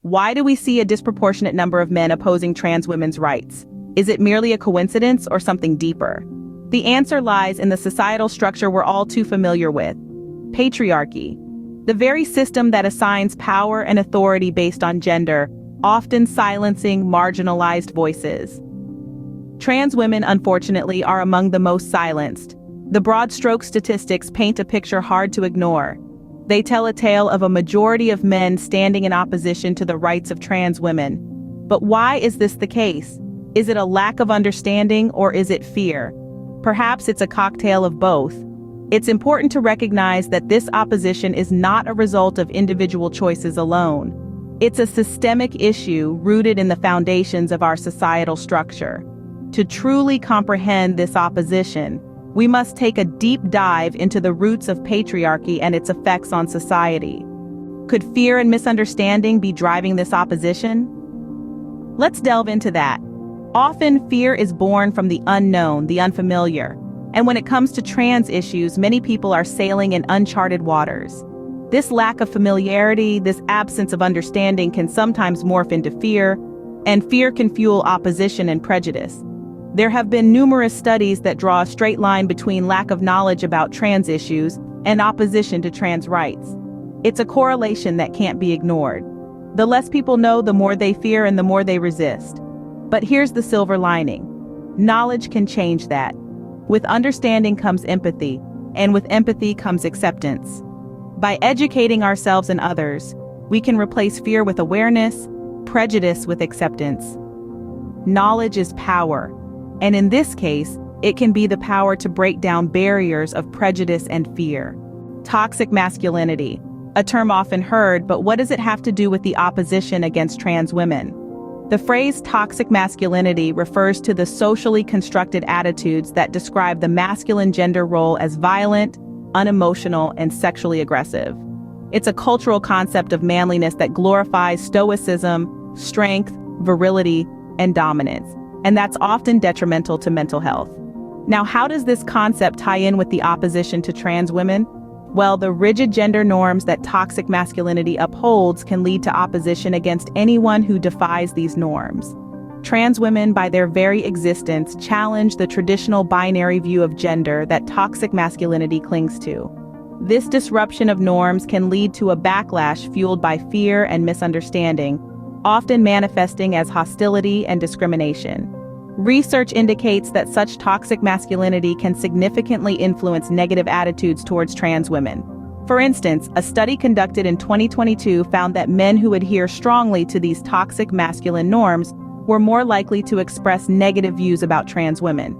Why do we see a disproportionate number of men opposing trans women's rights? Is it merely a coincidence or something deeper? The answer lies in the societal structure we're all too familiar with: patriarchy. The very system that assigns power and authority based on gender, often silencing marginalized voices. Trans women, unfortunately, are among the most silenced. The broad-stroke statistics paint a picture hard to ignore. They tell a tale of a majority of men standing in opposition to the rights of trans women. But why is this the case? Is it a lack of understanding, or is it fear? Perhaps it's a cocktail of both. It's important to recognize that this opposition is not a result of individual choices alone. It's a systemic issue rooted in the foundations of our societal structure. To truly comprehend this opposition, we must take a deep dive into the roots of patriarchy and its effects on society. Could fear and misunderstanding be driving this opposition? Let's delve into that. Often, fear is born from the unknown, the unfamiliar. And when it comes to trans issues, many people are sailing in uncharted waters. This lack of familiarity, this absence of understanding can sometimes morph into fear, and fear can fuel opposition and prejudice. There have been numerous studies that draw a straight line between lack of knowledge about trans issues and opposition to trans rights. It's a correlation that can't be ignored. The less people know, the more they fear and the more they resist. But here's the silver lining. Knowledge can change that. With understanding comes empathy, and with empathy comes acceptance. By educating ourselves and others, we can replace fear with awareness, prejudice with acceptance. Knowledge is power. And in this case, it can be the power to break down barriers of prejudice and fear. Toxic masculinity, a term often heard, but what does it have to do with the opposition against trans women? The phrase toxic masculinity refers to the socially constructed attitudes that describe the masculine gender role as violent, unemotional, and sexually aggressive. It's a cultural concept of manliness that glorifies stoicism, strength, virility, and dominance. And that's often detrimental to mental health. Now, how does this concept tie in with the opposition to trans women? Well, the rigid gender norms that toxic masculinity upholds can lead to opposition against anyone who defies these norms. Trans women, by their very existence, challenge the traditional binary view of gender that toxic masculinity clings to. This disruption of norms can lead to a backlash fueled by fear and misunderstanding, often manifesting as hostility and discrimination. Research indicates that such toxic masculinity can significantly influence negative attitudes towards trans women. For instance, a study conducted in 2022 found that men who adhere strongly to these toxic masculine norms were more likely to express negative views about trans women.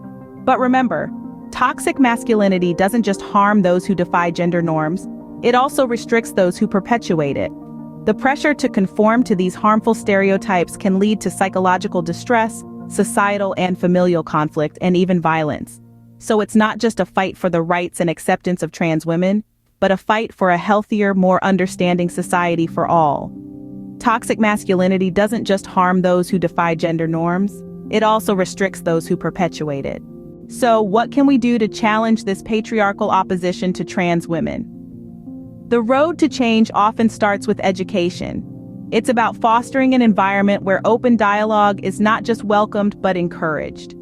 But remember, toxic masculinity doesn't just harm those who defy gender norms, it also restricts those who perpetuate it. The pressure to conform to these harmful stereotypes can lead to psychological distress, societal and familial conflict, and even violence. So it's not just a fight for the rights and acceptance of trans women, but a fight for a healthier, more understanding society for all. Toxic masculinity doesn't just harm those who defy gender norms, it also restricts those who perpetuate it. So what can we do to challenge this patriarchal opposition to trans women? The road to change often starts with education. It's about fostering an environment where open dialogue is not just welcomed but encouraged.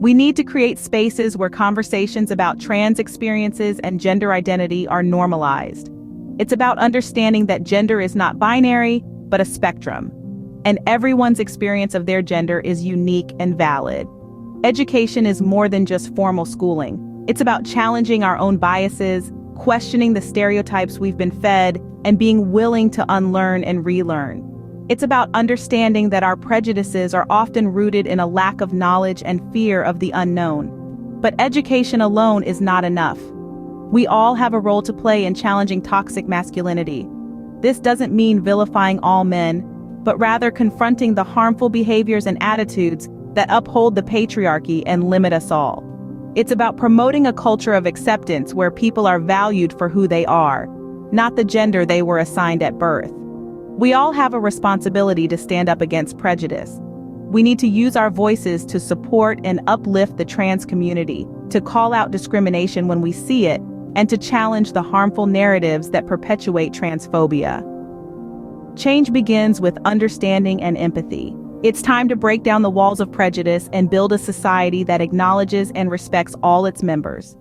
We need to create spaces where conversations about trans experiences and gender identity are normalized. It's about understanding that gender is not binary, but a spectrum, and everyone's experience of their gender is unique and valid. Education is more than just formal schooling. It's about challenging our own biases, questioning the stereotypes we've been fed, and being willing to unlearn and relearn. It's about understanding that our prejudices are often rooted in a lack of knowledge and fear of the unknown. But education alone is not enough. We all have a role to play in challenging toxic masculinity. This doesn't mean vilifying all men, but rather confronting the harmful behaviors and attitudes that uphold the patriarchy and limit us all. It's about promoting a culture of acceptance where people are valued for who they are, not the gender they were assigned at birth. We all have a responsibility to stand up against prejudice. We need to use our voices to support and uplift the trans community, to call out discrimination when we see it, and to challenge the harmful narratives that perpetuate transphobia. Change begins with understanding and empathy. It's time to break down the walls of prejudice and build a society that acknowledges and respects all its members.